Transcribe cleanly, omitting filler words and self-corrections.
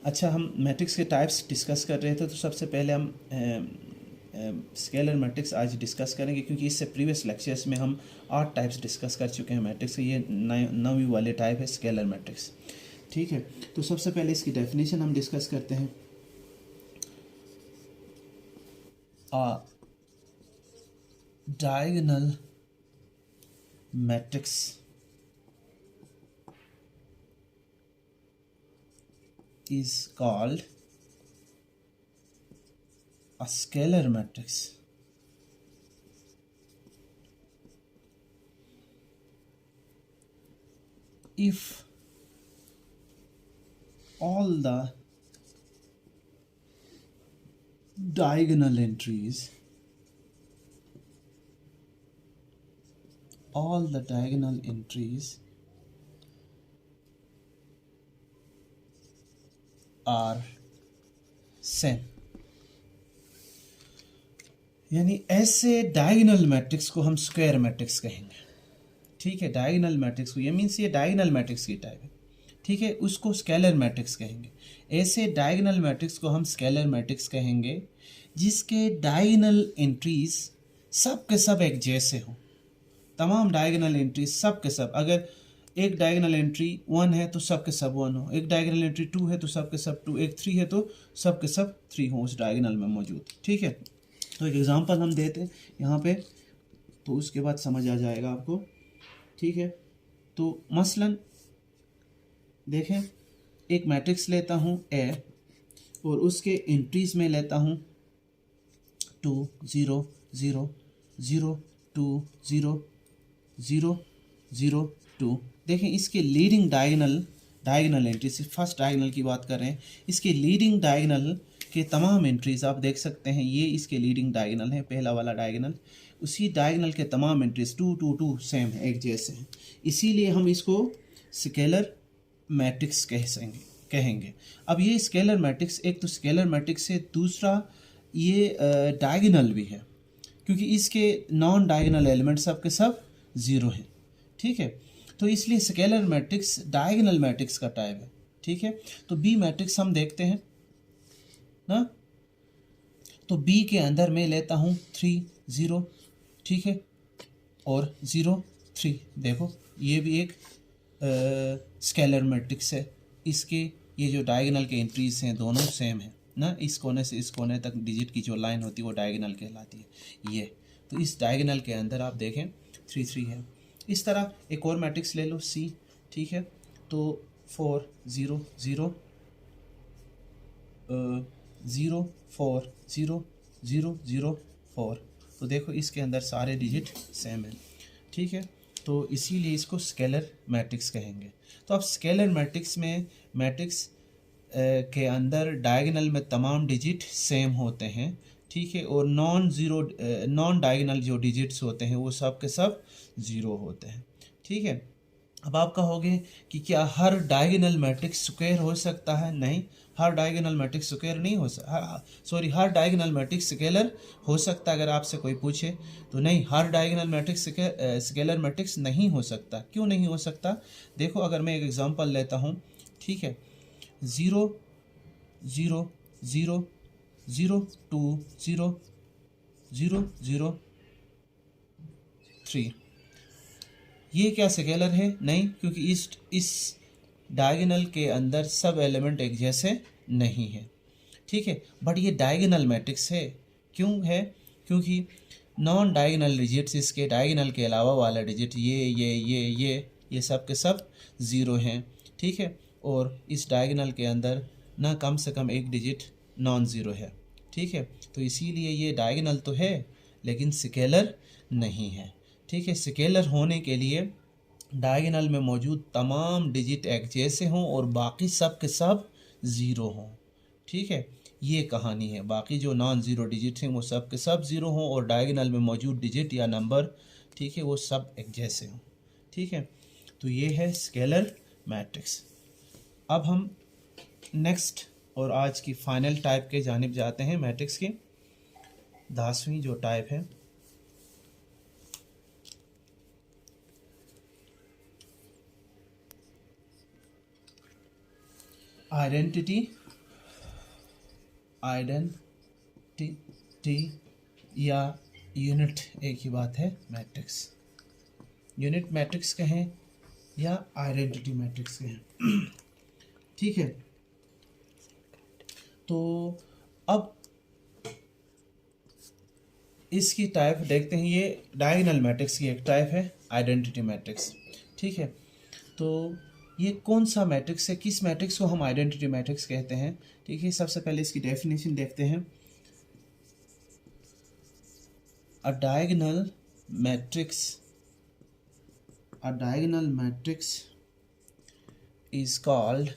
अच्छा, हम मैट्रिक्स के टाइप्स डिस्कस कर रहे थे, तो सबसे पहले हम स्केलर मैट्रिक्स आज डिस्कस करेंगे, क्योंकि इससे प्रीवियस लेक्चर्स में हम 8 टाइप्स डिस्कस कर चुके हैं मैट्रिक्स के। ये 9वीं वाले टाइप है स्केलर मैट्रिक्स। ठीक है, तो सबसे पहले इसकी डेफिनेशन हम डिस्कस करते हैं। Diagonal matrix is called a scalar matrix if all the diagonal entries are same। यानी ऐसे डायगोनल मैट्रिक्स को हम स्क्वायर मैट्रिक्स कहेंगे। ठीक है, डायगोनल मैट्रिक्स को, ये मीन्स ये डायगोनल मैट्रिक्स की टाइप है। ठीक है, उसको स्केलर मैट्रिक्स कहेंगे। ऐसे डायगोनल मैट्रिक्स को हम स्केलर मैट्रिक्स कहेंगे जिसके डायगोनल एंट्रीज सब के सब एक जैसे हों। तमाम डायगोनल एंट्रीज सब के सब, अगर एक डायगोनल एंट्री 1 है तो सब के सब 1 हो, एक डायगोनल एंट्री 2 है तो सब के सब 2, एक 3 है तो सब के सब 3 हो उस डायगोनल में मौजूद। ठीक है, तो एक एग्जांपल हम देते हैं यहाँ पे, तो उसके बाद समझ आ जाएगा आपको। ठीक है, तो मसलन देखें, एक मैट्रिक्स लेता हूँ ए और उसके एंट्रीज में लेता हूँ 2 0 0 0 2 0 0 0 2। देखें, इसके leading diagonal entries, first diagonal की बात कर रहे हैं, इसके लीडिंग डायगोनल के तमाम एंट्रीज आप देख सकते हैं। ये इसके लीडिंग डायगोनल है, पहला वाला डायगोनल। उसी डायगोनल के तमाम एंट्रीज 2 2 2 सेम है, एक जैसे हैं। इसीलिए हम इसको स्केलर मैट्रिक्स कहेंगे। अब ये स्केलर मैट्रिक्स, एक तो स्केलर मैट्रिक्स है, दूसरा ये डायगोनल भी है, क्योंकि इसके नॉन डायगोनल एलिमेंट सब के सब 0 हैं। ठीक है, तो इसलिए स्केलर मैट्रिक्स डायगोनल मैट्रिक्स का टाइप है। ठीक है, तो बी मैट्रिक्स हम देखते हैं ना, तो बी के अंदर मैं लेता हूँ 3 0। ठीक है, और 0 3। देखो, ये भी एक स्केलर मैट्रिक्स है। इसके ये जो डायगोनल के एंट्रीज हैं दोनों सेम है ना, इस कोने से इस कोने तक डिजिट की जो लाइन होती है वो डायगोनल कहलाती है ये। तो इस डायगोनल के अंदर आप देखें 3 3 है। इस तरह एक और मैट्रिक्स ले लो सी। ठीक है, तो 4 0 0 0 4 0 0 0 4। तो देखो, इसके अंदर सारे डिजिट सेम है। ठीक है, तो इसीलिए इसको स्केलर मैट्रिक्स कहेंगे। तो अब स्केलर मैट्रिक्स में, मैट्रिक्स के अंदर डायगोनल में तमाम डिजिट सेम होते हैं। ठीक है, और नॉन डायगोनल जो डिजिट्स होते हैं वो सब के सब 0 होते हैं। ठीक है, अब आप कहोगे कि क्या हर डायगोनल मैट्रिक्स स्क्वायर हो सकता है? नहीं, हर डायगोनल मैट्रिक्स स्क्वायर नहीं हो सकता। हर डायगोनल मैट्रिक्स स्केलर हो सकता है। अगर आपसे कोई पूछे तो नहीं, हर डायगोनल मैट्रिक्स स्केलर मैट्रिक्स नहीं हो सकता। क्यों नहीं हो सकता? देखो, अगर मैं एक एग्जांपल लेता हूँ। ठीक है, 0 0 0 0 2 0 0 0 3। ये क्या स्केलर है? नहीं, क्योंकि इस डायगोनल के अंदर सब एलिमेंट एक जैसे नहीं है। ठीक है, बट ये डायगोनल मैट्रिक्स है। क्यों है? क्योंकि नॉन डायगोनल डिजिट्स, इसके डायगोनल के अलावा वाला डिजिट ये सब के सब 0 हैं। ठीक है, और इस डायगोनल के अंदर ना कम से कम एक डिजिट नॉन ज़ीरो है। ठीक है, तो इसीलिए ये डायगोनल तो है लेकिन स्केलर नहीं है। ठीक है, स्केलर होने के लिए डायगोनल में मौजूद तमाम डिजिट एक जैसे हों और बाकी सब के सब 0 हों। ठीक है, ये कहानी है। बाकी जो नॉन ज़ीरो डिजिट हैं वो सब के सब 0 हों और डायगोनल में मौजूद डिजिट या नंबर, ठीक है, वो सब एक जैसे हों। ठीक है, तो ये है स्केलर मैट्रिक्स। अब हम नेक्स्ट और आज की फाइनल टाइप के जानिब जाते हैं मैट्रिक्स की। 10वीं जो टाइप है, आइडेंटिटी आइडेंटिटी या यूनिट एक ही बात है मैट्रिक्स, यूनिट मैट्रिक्स कहें या आइडेंटिटी मैट्रिक्स कहें। ठीक है, तो अब इसकी टाइप देखते हैं। ये डायगोनल मैट्रिक्स की एक टाइप है आइडेंटिटी मैट्रिक्स। ठीक है, तो ये कौन सा मैट्रिक्स है, किस मैट्रिक्स को हम आइडेंटिटी मैट्रिक्स कहते हैं। ठीक है, सबसे पहले इसकी डेफिनेशन देखते हैं। अ डायगोनल मैट्रिक्स इज कॉल्ड